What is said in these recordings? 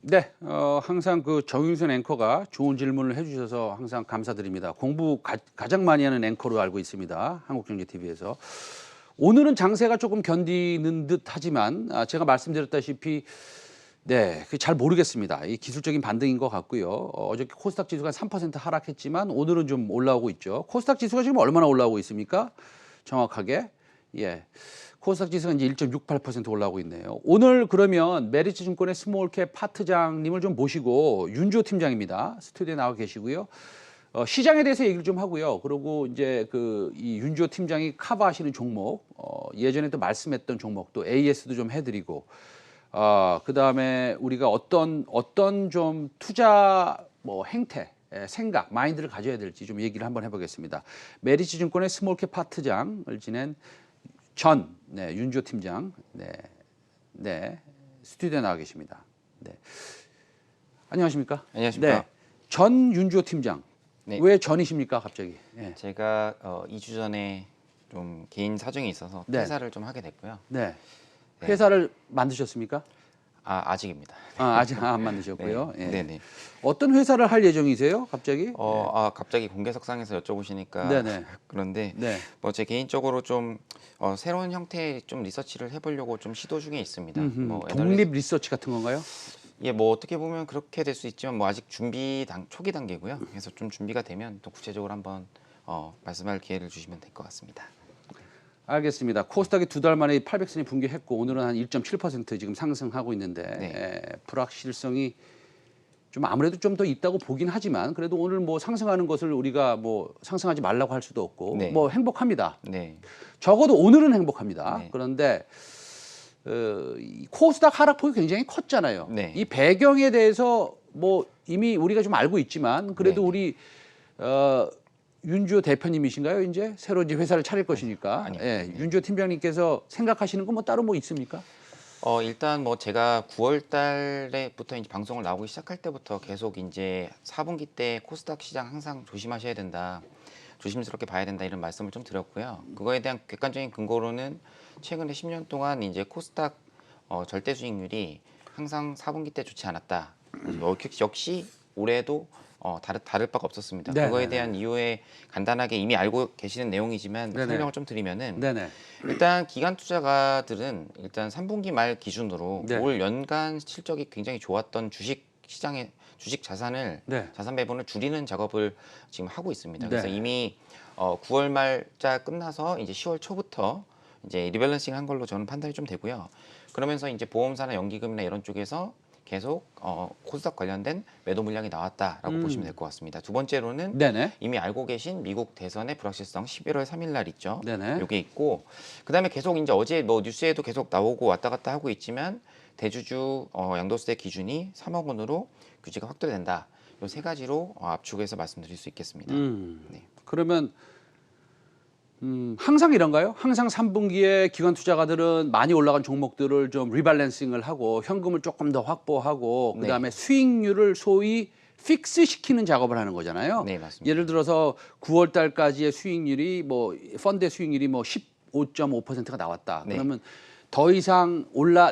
네, 항상 그 정윤선 앵커가 좋은 질문을 해주셔서 항상 감사드립니다. 공부 가장 많이 하는 앵커로 알고 있습니다. 한국경제TV에서. 오늘은 장세가 조금 견디는 듯 하지만 제가 말씀드렸다시피 네, 잘 모르겠습니다. 이 기술적인 반등인 것 같고요. 어저께 코스닥 지수가 3% 하락했지만 오늘은 좀 올라오고 있죠. 코스닥 지수가 지금 얼마나 올라오고 있습니까? 정확하게. 예. 코스닥 지수가 이제 1.68% 올라오고 있네요. 오늘 그러면 메리츠증권의 스몰캡 파트장님을 좀 모시고 윤주호 팀장입니다. 스튜디오에 나와 계시고요. 시장에 대해서 얘기를 좀 하고요. 그리고 이제 이 윤주호 팀장이 커버하시는 종목, 예전에 또 말씀했던 종목, 또 AS도 좀 해드리고, 그 다음에 우리가 어떤 좀 투자 행태, 생각, 마인드를 가져야 될지 좀 얘기를 한번 해보겠습니다. 메리츠증권의 스몰캡 파트장을 지낸 윤주호 팀장, 스튜디오에 나와 계십니다. 네. 안녕하십니까? 안녕하십니까? 네. 윤주호 팀장. 네. 왜 전이십니까, 갑자기? 예. 제가 2주 전에 좀 개인 사정이 있어서 네. 퇴사를 좀 하게 됐고요. 네. 회사를 만드셨습니까? 아직입니다. 아직 안 만드셨고요. 네. 예. 네네. 어떤 회사를 할 예정이세요, 갑자기? 갑자기 공개석상에서 여쭤보시니까 네네. 그런데 네. 제 개인적으로 좀 새로운 형태의 좀 리서치를 해보려고 좀 시도 중에 있습니다. 독립 리서치 같은 건가요? 예, 어떻게 보면 그렇게 될 수 있지만 아직 초기 단계고요. 그래서 좀 준비가 되면 또 구체적으로 한번 말씀할 기회를 주시면 될 것 같습니다. 알겠습니다. 코스닥이 2달 만에 800선이 붕괴했고 오늘은 한 1.7% 지금 상승하고 있는데 네. 불확실성이 좀 아무래도 좀 더 있다고 보긴 하지만 그래도 오늘 상승하는 것을 우리가 상승하지 말라고 할 수도 없고 네. 행복합니다. 네. 적어도 오늘은 행복합니다. 네. 그런데 이 코스닥 하락폭이 굉장히 컸잖아요. 네. 이 배경에 대해서 이미 우리가 좀 알고 있지만 그래도 네. 우리 윤주호 대표님이신가요? 이제 새로 회사를 차릴 것이니까. 아니요. 예, 네. 윤주호 팀장님께서 생각하시는 건 따로 있습니까? 일단 제가 9월 달에부터 이제 방송을 나오기 시작할 때부터 계속 이제 4분기 때 코스닥 시장 항상 조심하셔야 된다. 조심스럽게 봐야 된다 이런 말씀을 좀 드렸고요. 그거에 대한 객관적인 근거로는 최근에 10년 동안 이제 코스닥 절대 수익률이 항상 4분기 때 좋지 않았다. 역시 올해도 다를 바가 없었습니다. 네, 그거에 네, 대한 이유에 간단하게 이미 알고 계시는 내용이지만 네네. 설명을 좀 드리면은 네네. 일단 기관 투자가들은 일단 3분기 말 기준으로 네. 올 연간 실적이 굉장히 좋았던 주식 시장의 주식 자산을 네. 자산 배분을 줄이는 작업을 지금 하고 있습니다. 네. 그래서 이미 9월 말자 끝나서 이제 10월 초부터 이제 리밸런싱 한 걸로 저는 판단이 좀 되고요. 그러면서 이제 보험사나 연기금이나 이런 쪽에서 계속 코스닥 관련된 매도 물량이 나왔다라고 보시면 될 것 같습니다. 두 번째로는 네네. 이미 알고 계신 미국 대선의 불확실성 11월 3일 날 있죠. 네네. 요게 있고 그다음에 계속 이제 어제 뉴스에도 계속 나오고 왔다 갔다 하고 있지만 대주주 양도세 기준이 3억 원으로 규제가 확대된다. 요 세 가지로 압축해서 말씀드릴 수 있겠습니다. 네. 그러면 항상 이런가요? 항상 3분기에 기관 투자가들은 많이 올라간 종목들을 좀 리밸런싱을 하고 현금을 조금 더 확보하고 네. 그다음에 수익률을 소위 픽스 시키는 작업을 하는 거잖아요. 네, 맞습니다. 예를 들어서 9월 달까지의 수익률이 펀드의 수익률이 15.5%가 나왔다. 네. 그러면 더 이상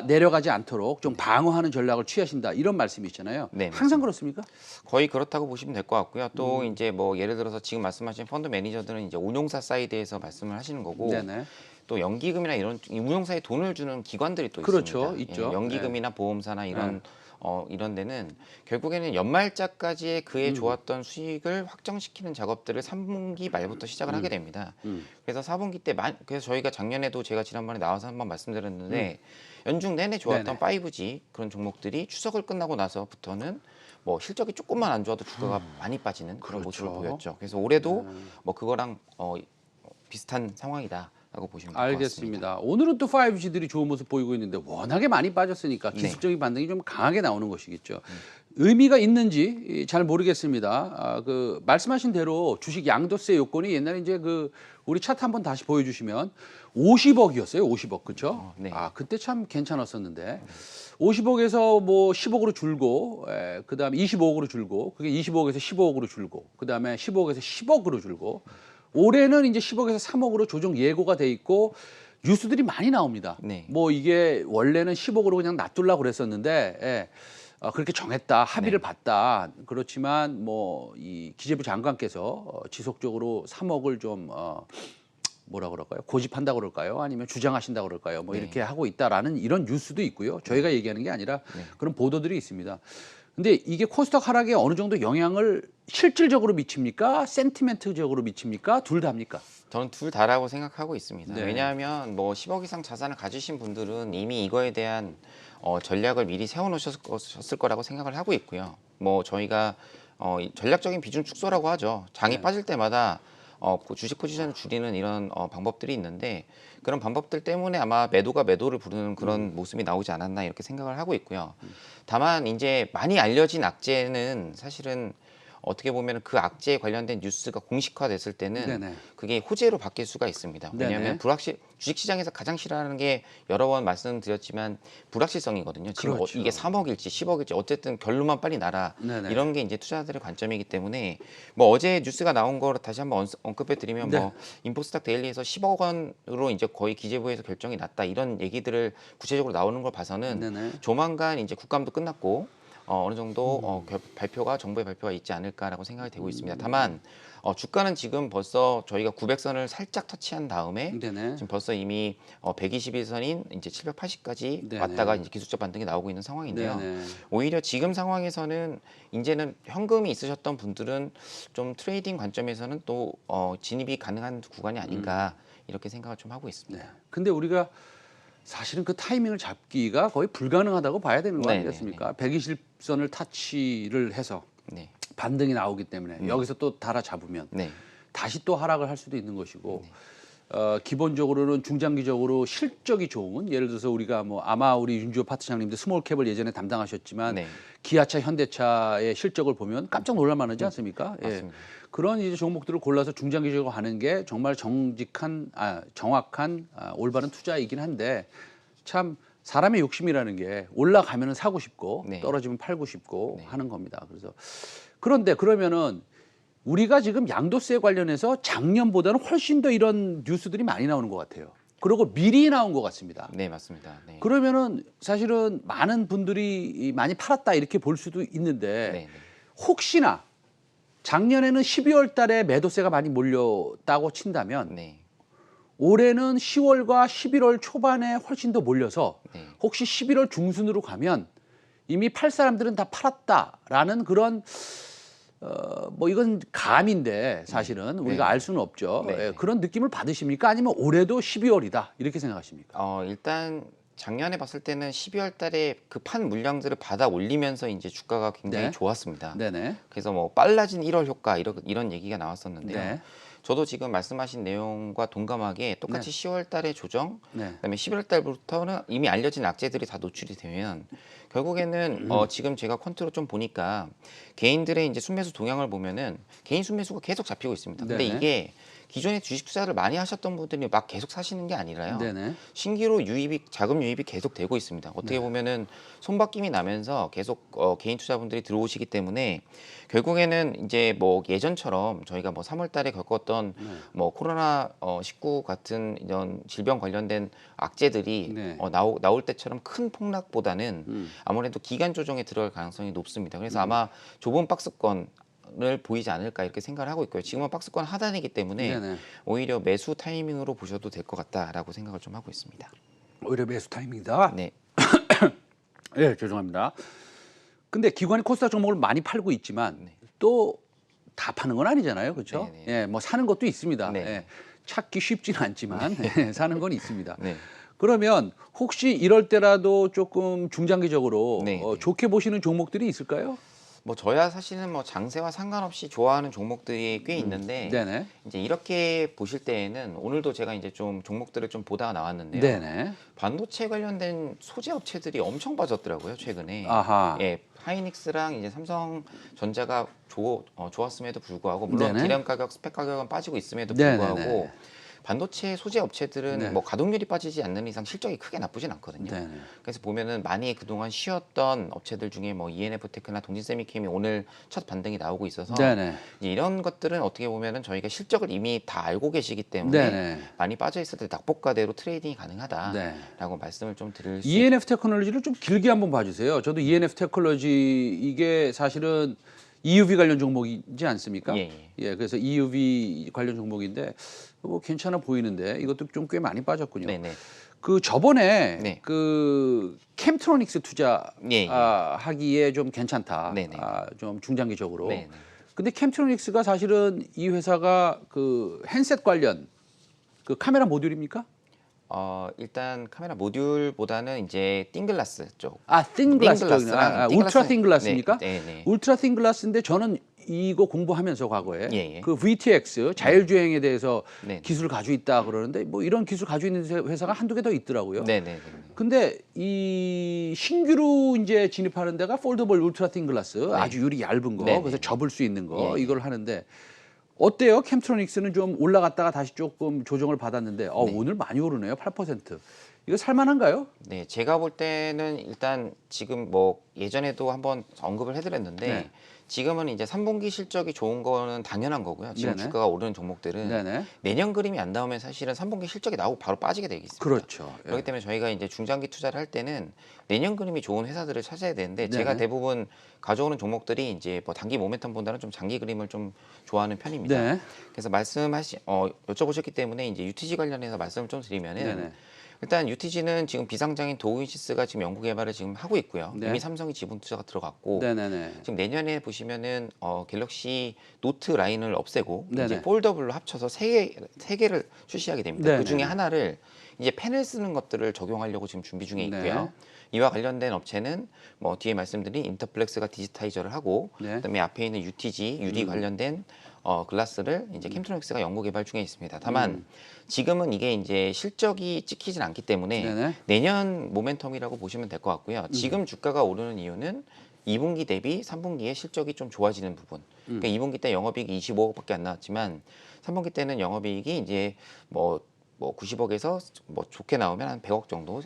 내려가지 않도록 좀 방어하는 전략을 취하신다. 이런 말씀이시잖아요. 네, 항상 그렇습니까? 거의 그렇다고 보시면 될 것 같고요. 또 이제 예를 들어서 지금 말씀하신 펀드 매니저들은 이제 운용사 사이드에서 말씀을 하시는 거고 네네. 또 연기금이나 이런 운용사에 돈을 주는 기관들이 또 그렇죠, 있습니다. 있죠. 예, 연기금이나 보험사나 이런 네. 이런 데는 결국에는 연말짜까지의 그의 좋았던 수익을 확정시키는 작업들을 3분기 말부터 시작을 하게 됩니다. 그래서 4분기 때 그래서 저희가 작년에도 제가 지난번에 나와서 한번 말씀드렸는데 연중 내내 좋았던 네네. 5G 그런 종목들이 추석을 끝나고 나서부터는 실적이 조금만 안 좋아도 주가가 많이 빠지는 그런 그렇죠. 모습을 보였죠. 그래서 올해도 그거랑 비슷한 상황이다. 라고 보시면 될 것 같습니다. 알겠습니다. 오늘은 또 5G들이 좋은 모습 보이고 있는데 워낙에 많이 빠졌으니까 기술적인 반등이 좀 강하게 나오는 것이겠죠. 의미가 있는지 잘 모르겠습니다. 말씀하신 대로 주식 양도세 요건이 옛날에 이제 우리 차트 한번 다시 보여주시면 50억이었어요. 50억 그렇죠? 네. 그때 참 괜찮았었는데 50억에서 10억으로 줄고 그다음에 25억으로 줄고 그게 25억에서 15억으로 줄고 그다음에 15억에서 10억으로 줄고 올해는 이제 10억에서 3억으로 조정 예고가 돼 있고 뉴스들이 많이 나옵니다. 네. 뭐 이게 원래는 10억으로 그냥 놔두려고 그랬었는데 예. 그렇게 정했다, 합의를 네. 봤다. 그렇지만 뭐 이 기재부 장관께서 지속적으로 3억을 좀 뭐라 그럴까요? 고집한다 그럴까요? 아니면 주장하신다 그럴까요? 뭐 네. 이렇게 하고 있다라는 이런 뉴스도 있고요. 저희가 얘기하는 게 아니라 네. 그런 보도들이 있습니다. 근데 이게 코스닥 하락에 어느 정도 영향을 실질적으로 미칩니까? 센티멘트적으로 미칩니까? 둘 다입니까? 저는 둘 다라고 생각하고 있습니다. 네. 왜냐하면 뭐 10억 이상 자산을 가지신 분들은 이미 이거에 대한 전략을 미리 세워놓으셨을 거라고 생각을 하고 있고요. 뭐 저희가 이 전략적인 비중 축소라고 하죠. 장이 네. 빠질 때마다 그 주식 포지션을 줄이는 이런 방법들이 있는데 그런 방법들 때문에 아마 매도가 매도를 부르는 그런 모습이 나오지 않았나 이렇게 생각을 하고 있고요. 다만 이제 많이 알려진 악재는 사실은 어떻게 보면 그 악재에 관련된 뉴스가 공식화됐을 때는 네네. 그게 호재로 바뀔 수가 있습니다. 왜냐하면 네네. 주식시장에서 가장 싫어하는 게 여러 번 말씀드렸지만 불확실성이거든요. 지금 그렇죠. 이게 3억일지 10억일지 어쨌든 결론만 빨리 나라 네네. 이런 게 이제 투자자들의 관점이기 때문에 뭐 어제 뉴스가 나온 거를 다시 한번 언급해 드리면 네. 뭐 인포스탁 데일리에서 10억 원으로 이제 거의 기재부에서 결정이 났다 이런 얘기들을 구체적으로 나오는 걸 봐서는 네네. 조만간 이제 국감도 끝났고 어느 정도 정부의 발표가 있지 않을까라고 생각이 되고 있습니다. 다만 주가는 지금 벌써 저희가 900선을 살짝 터치한 다음에 네네. 지금 벌써 이미 121선인 이제 780까지 네네. 왔다가 이제 기술적 반등이 나오고 있는 상황인데요. 네네. 오히려 지금 상황에서는 이제는 현금이 있으셨던 분들은 좀 트레이딩 관점에서는 또 진입이 가능한 구간이 아닌가 이렇게 생각을 좀 하고 있습니다. 네. 근데 우리가 사실은 그 타이밍을 잡기가 거의 불가능하다고 봐야 되는 거 네, 아니겠습니까? 120선을 타치를 해서 네, 반등이 나오기 때문에 여기서 또 달아 잡으면 네, 다시 또 하락을 할 수도 있는 것이고 기본적으로는 중장기적으로 실적이 좋은 예를 들어서 우리가 뭐 아마 우리 윤주호 파트장님도 스몰캡을 예전에 담당하셨지만 네. 기아차, 현대차의 실적을 보면 깜짝 놀랄 만하지 않습니까? 예. 맞습니다. 그런 이제 종목들을 골라서 중장기적으로 하는 게 정말 정직한, 정확한, 올바른 투자이긴 한데 참 사람의 욕심이라는 게 올라가면은 사고 싶고 네. 떨어지면 팔고 싶고 네. 하는 겁니다. 그래서 그런데 그러면은 우리가 지금 양도세 관련해서 작년보다는 훨씬 더 이런 뉴스들이 많이 나오는 것 같아요. 그리고 미리 나온 것 같습니다. 네, 맞습니다. 네. 그러면은 사실은 많은 분들이 많이 팔았다 이렇게 볼 수도 있는데 네, 네. 혹시나 작년에는 12월 달에 매도세가 많이 몰렸다고 친다면 네. 올해는 10월과 11월 초반에 훨씬 더 몰려서 네. 혹시 11월 중순으로 가면 이미 팔 사람들은 다 팔았다라는 그런 뭐 이건 감인데 사실은 우리가 네. 알 수는 없죠. 네, 예, 네. 그런 느낌을 받으십니까? 아니면 올해도 12월이다 이렇게 생각하십니까? 일단 작년에 봤을 때는 12월 달에 그 판 물량들을 받아 올리면서 이제 주가가 굉장히 네. 좋았습니다. 네네. 그래서 뭐 빨라진 1월 효과 이런 얘기가 나왔었는데요. 네. 저도 지금 말씀하신 내용과 동감하게 똑같이 10월 달에 조정, 네. 그다음에 11월 달부터는 이미 알려진 악재들이 다 노출이 되면 결국에는 지금 제가 퀀트로 좀 보니까 개인들의 이제 순매수 동향을 보면은 개인 순매수가 계속 잡히고 있습니다. 근데 네네. 이게 기존에 주식 투자를 많이 하셨던 분들이 막 계속 사시는 게 아니라요. 네네. 신규로 자금 유입이 계속 되고 있습니다. 어떻게 보면은 손바뀜이 나면서 계속 개인 투자분들이 들어오시기 때문에 결국에는 이제 뭐 예전처럼 저희가 뭐 3월 달에 겪었던 뭐 코로나 19 같은 이런 질병 관련된 악재들이 네. 나올 때처럼 큰 폭락보다는 아무래도 기간 조정에 들어갈 가능성이 높습니다. 그래서 아마 좁은 박스권을 보이지 않을까 이렇게 생각을 하고 있고요. 지금은 박스권 하단이기 때문에 네네. 오히려 매수 타이밍으로 보셔도 될 것 같다라고 생각을 좀 하고 있습니다. 오히려 매수 타이밍이다. 네, 예, 죄송합니다. 근데 기관이 코스닥 종목을 많이 팔고 있지만 네. 또 다 파는 건 아니잖아요, 그렇죠? 네, 네. 예, 뭐 사는 것도 있습니다. 네. 예, 찾기 쉽지는 않지만 예, 사는 건 있습니다. 네. 그러면 혹시 이럴 때라도 조금 중장기적으로 네, 네. 좋게 보시는 종목들이 있을까요? 뭐 저야 사실은 뭐 장세와 상관없이 좋아하는 종목들이 꽤 있는데 네네. 이제 이렇게 보실 때에는 오늘도 제가 이제 좀 종목들을 좀 보다가 나왔는데요. 네네. 반도체 관련된 소재 업체들이 엄청 빠졌더라고요, 최근에. 아하. 예, 하이닉스랑 이제 삼성전자가 좋았음에도 불구하고 물론 네네. 디램 가격, 스펙 가격은 빠지고 있음에도 네네네. 불구하고 반도체 소재 업체들은 네. 뭐 가동률이 빠지지 않는 이상 실적이 크게 나쁘진 않거든요. 네. 그래서 보면은 많이 그동안 쉬었던 업체들 중에 뭐 ENF테크나 동진세미캠이 오늘 첫 반등이 나오고 있어서 네네. 이제 이런 것들은 어떻게 보면은 저희가 실적을 이미 다 알고 계시기 때문에 네네. 많이 빠져 있을 때 낙폭과대로 트레이딩이 네. 가능하다라고 말씀을 좀 드릴 수 ENF 테크놀로지를 좀 길게 한번 봐주세요. 저도 ENF 테크놀로지 이게 사실은 EUV 관련 종목이지 않습니까? 예, 예. 그래서 EUV 관련 종목인데 뭐 괜찮아 보이는데 이것도 좀 꽤 많이 빠졌군요. 네네. 그 저번에 네. 그 캠트로닉스 예, 예. 투자하기에 좀 괜찮다. 네네. 좀 중장기적으로. 네네. 근데 캠트로닉스가 사실은 이 회사가 그 핸셋 관련 그 카메라 모듈입니까? 일단 카메라 모듈보다는 이제 띵글라스 쪽. 틴 글라스 띵글라스랑 울트라 띵글라스- 틴 글라스입니까? 네, 네, 네. 울트라 틴 글라스인데 저는 이거 공부하면서 과거에 예, 예. 그 VTX 자율주행에 대해서 네. 기술을 가지고 있다 그러는데 뭐 이런 기술 가지고 있는 회사가 한두 개 더 있더라고요. 네네. 근데 이 신규로 이제 진입하는 데가 폴더블 울트라 틴 글라스 아주 유리 얇은 거 네, 그래서 네. 접을 수 있는 거 예, 예. 이걸 하는데 어때요? 캠트로닉스는 좀 올라갔다가 다시 조금 조정을 받았는데 오늘 많이 오르네요. 8%. 이거 살만한가요? 네, 제가 볼 때는 일단 지금 뭐 예전에도 한번 언급을 해드렸는데 네. 지금은 이제 3분기 실적이 좋은 거는 당연한 거고요. 지금 네네. 주가가 오르는 종목들은 네네. 내년 그림이 안 나오면 사실은 3분기 실적이 나오고 바로 빠지게 되어 있습니다. 그렇죠. 예. 그렇기 때문에 저희가 이제 중장기 투자를 할 때는 내년 그림이 좋은 회사들을 찾아야 되는데 네네. 제가 대부분 가져오는 종목들이 이제 뭐 단기 모멘텀보다는 좀 장기 그림을 좀 좋아하는 편입니다. 네. 그래서 여쭤보셨기 때문에 이제 UTG 관련해서 말씀을 좀 드리면은 네네. 일단 UTG는 지금 비상장인 도우인시스가 지금 연구 개발을 지금 하고 있고요. 네. 이미 삼성이 지분 투자가 들어갔고 네네네. 지금 내년에 보시면은 갤럭시 노트 라인을 없애고 네네. 이제 폴더블로 합쳐서 세 개를 출시하게 됩니다. 네네. 그 중에 하나를 이제 펜을 쓰는 것들을 적용하려고 지금 준비 중에 있고요. 네. 이와 관련된 업체는 뭐 뒤에 말씀드린 인터플렉스가 디지타이저를 하고 네. 그다음에 앞에 있는 UTG, UD 관련된 글라스를 이제 캠트로닉스가 연구 개발 중에 있습니다. 다만 지금은 이게 이제 실적이 찍히진 않기 때문에 네네. 내년 모멘텀이라고 보시면 될 것 같고요. 지금 주가가 오르는 이유는 2분기 대비 3분기에 실적이 좀 좋아지는 부분. 그러니까 2분기 때 영업이익이 25억밖에 안 나왔지만 3분기 때는 영업이익이 이제 뭐 90억에서 뭐 좋게 나오면 한 100억 정도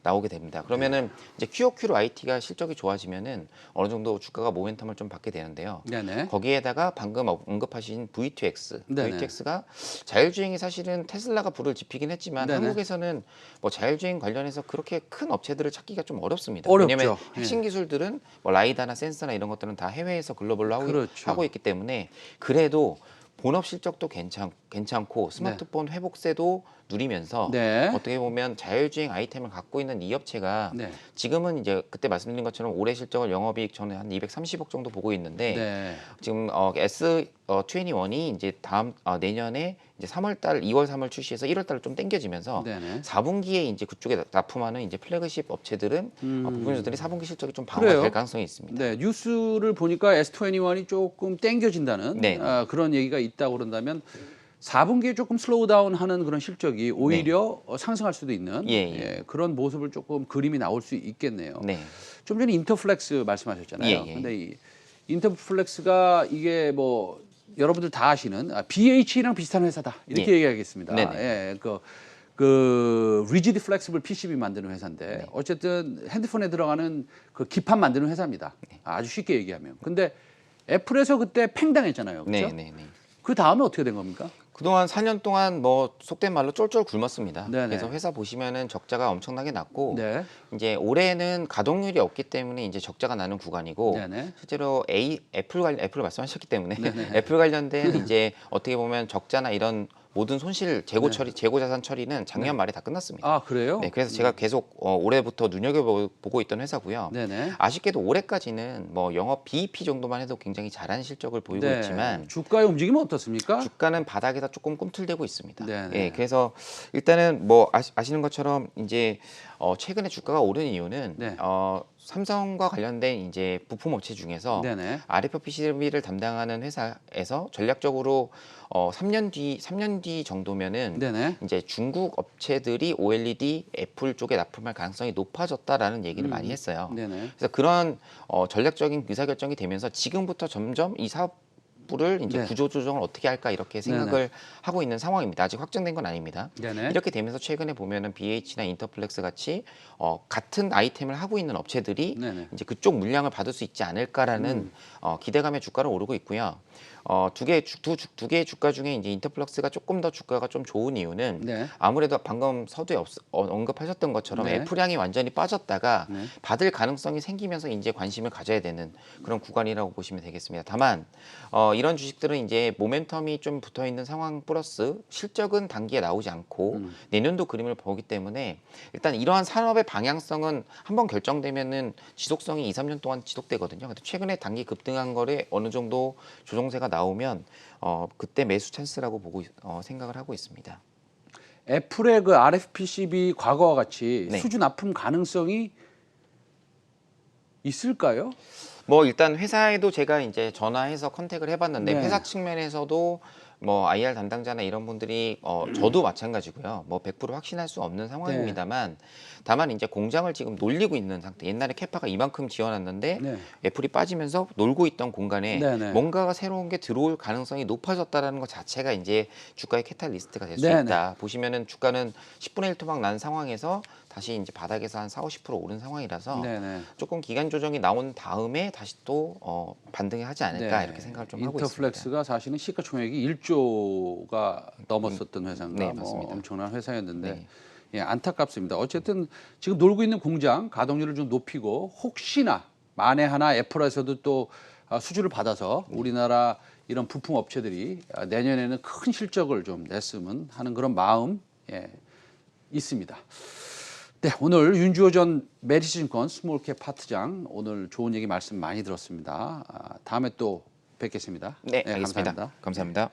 나오게 됩니다. 그러면은 이제 QOQ로 IT가 실적이 좋아지면은 어느 정도 주가가 모멘텀을 좀 받게 되는데요. 네네. 거기에다가 방금 언급하신 V2X, 네네. V2X가 자율주행이 사실은 테슬라가 불을 지피긴 했지만 네네. 한국에서는 뭐 자율주행 관련해서 그렇게 큰 업체들을 찾기가 좀 어렵습니다. 어렵죠. 왜냐하면 예. 핵심 기술들은 뭐 라이다나 센서나 이런 것들은 다 해외에서 글로벌로 그렇죠. 하고 있기 때문에 그래도 본업 실적도 괜찮고 스마트폰 회복세도 누리면서 네. 어떻게 보면 자율주행 아이템을 갖고 있는 이 업체가 네. 지금은 이제 그때 말씀드린 것처럼 올해 실적을 영업이익 저는 한 230억 정도 보고 있는데 네. 지금 S21이 이제 다음 내년에 이제 3월달, 2월, 3월 출시해서 1월달로 좀 당겨지면서 네네. 4분기에 이제 그쪽에 납품하는 이제 플래그십 업체들은 부품주들이 4분기 실적이 좀 그래요. 방어될 가능성이 있습니다. 네, 뉴스를 보니까 S21이 조금 땡겨진다는 네. 그런 얘기가 있다고 그런다면 4분기에 조금 슬로우 다운하는 그런 실적이 오히려 상승할 수도 있는 예. 그런 모습을 조금 그림이 나올 수 있겠네요. 네. 좀 전에 인터플렉스 말씀하셨잖아요. 예. 근데 이 인터플렉스가 이게 뭐 여러분들 다 아시는 BH랑 비슷한 회사다 이렇게 예. 얘기하겠습니다. 네네. 예, 그 리지드 플렉시블 PCB 만드는 회사인데 어쨌든 핸드폰에 들어가는 그 기판 만드는 회사입니다. 아주 쉽게 얘기하면. 근데 애플에서 그때 팽당했잖아요. 그렇죠? 네. 그 다음에 어떻게 된 겁니까? 그동안 4년 동안 뭐 속된 말로 쫄쫄 굶었습니다. 네네. 그래서 회사 보시면은 적자가 엄청나게 났고 네. 이제 올해는 가동률이 없기 때문에 이제 적자가 나는 구간이고 네네. 실제로 애플 말씀하셨기 때문에 네네. 애플 관련된 이제 어떻게 보면 적자나 이런 모든 손실 재고 처리, 재고 자산 처리는 작년 말에 다 끝났습니다. 아, 그래요? 네, 그래서 제가 계속 올해부터 눈여겨보고 있던 회사고요. 네네. 아쉽게도 올해까지는 뭐 영업 BEP 정도만 해도 굉장히 잘한 실적을 보이고 네. 있지만 주가의 움직임은 어떻습니까? 주가는 바닥에서 조금 꿈틀대고 있습니다. 네네. 예, 그래서 일단은 뭐 아시는 것처럼 이제 최근에 주가가 오른 이유는 네. 삼성과 관련된 이제 부품 업체 중에서 네네. RF PCB를 담당하는 회사에서 전략적으로 3년 뒤 정도면은 네네. 이제 중국 업체들이 OLED 애플 쪽에 납품할 가능성이 높아졌다라는 얘기를 많이 했어요. 네네. 그래서 그런 전략적인 의사결정이 되면서 지금부터 점점 이 사업 부를 이제 네. 구조 조정을 어떻게 할까 이렇게 생각을 하고 있는 상황입니다. 아직 확정된 건 아닙니다. 네네. 이렇게 되면서 최근에 보면은 BH나 인터플렉스 같이 같은 아이템을 하고 있는 업체들이 네네. 이제 그쪽 물량을 받을 수 있지 않을까라는 기대감에 주가를 오르고 있고요. 두 개의 주가 중에 이제 인터플렉스가 조금 더 주가가 좀 좋은 이유는 네. 아무래도 방금 서두에 언급하셨던 것처럼 네. 애플향이 완전히 빠졌다가 네. 받을 가능성이 생기면서 이제 관심을 가져야 되는 그런 구간이라고 보시면 되겠습니다. 다만 이런 주식들은 이제 모멘텀이 좀 붙어 있는 상황 플러스 실적은 단기에 나오지 않고 내년도 그림을 보기 때문에 일단 이러한 산업의 방향성은 한번 결정되면은 지속성이 2, 3년 동안 지속되거든요. 근데 최근에 단기 급등한 거에 어느 정도 조정세가 나오면 그때 매수 찬스라고 보고 생각을 하고 있습니다. 애플의 그 RFPCB 과거와 같이 네. 수주 납품 가능성이 있을까요? 뭐 일단 회사에도 제가 이제 전화해서 컨택을 해봤는데 네. 회사 측면에서도 뭐 IR 담당자나 이런 분들이 저도 마찬가지고요. 뭐 100% 확신할 수 없는 상황입니다만 다만 이제 공장을 지금 놀리고 있는 상태. 옛날에 캐파가 이만큼 지어놨는데 네. 애플이 빠지면서 놀고 있던 공간에 네네. 뭔가가 새로운 게 들어올 가능성이 높아졌다라는 것 자체가 이제 주가의 캐탈리스트가 될 수 네네. 있다. 보시면은 주가는 10분의 1 토막 난 상황에서 다시 이제 바닥에서 한 4~50% 오른 상황이라서 네네. 조금 기간 조정이 나온 다음에 다시 또 반등을 하지 않을까 네. 이렇게 생각을 좀 하고 있습니다. 인터플렉스가 사실은 시가총액이 1조가 넘었었던 회사인가 네, 뭐 맞습니다. 엄청난 회사였는데 네. 예, 안타깝습니다. 어쨌든 지금 놀고 있는 공장 가동률을 좀 높이고 혹시나 만에 하나 애플에서도 또 수주를 받아서 우리나라 이런 부품 업체들이 내년에는 큰 실적을 좀 냈으면 하는 그런 마음 있습니다. 네, 오늘 윤주호 전 메리츠증권 스몰캡 파트장 오늘 좋은 얘기 말씀 많이 들었습니다. 다음에 또 뵙겠습니다. 네, 알겠습니다. 감사합니다. 감사합니다.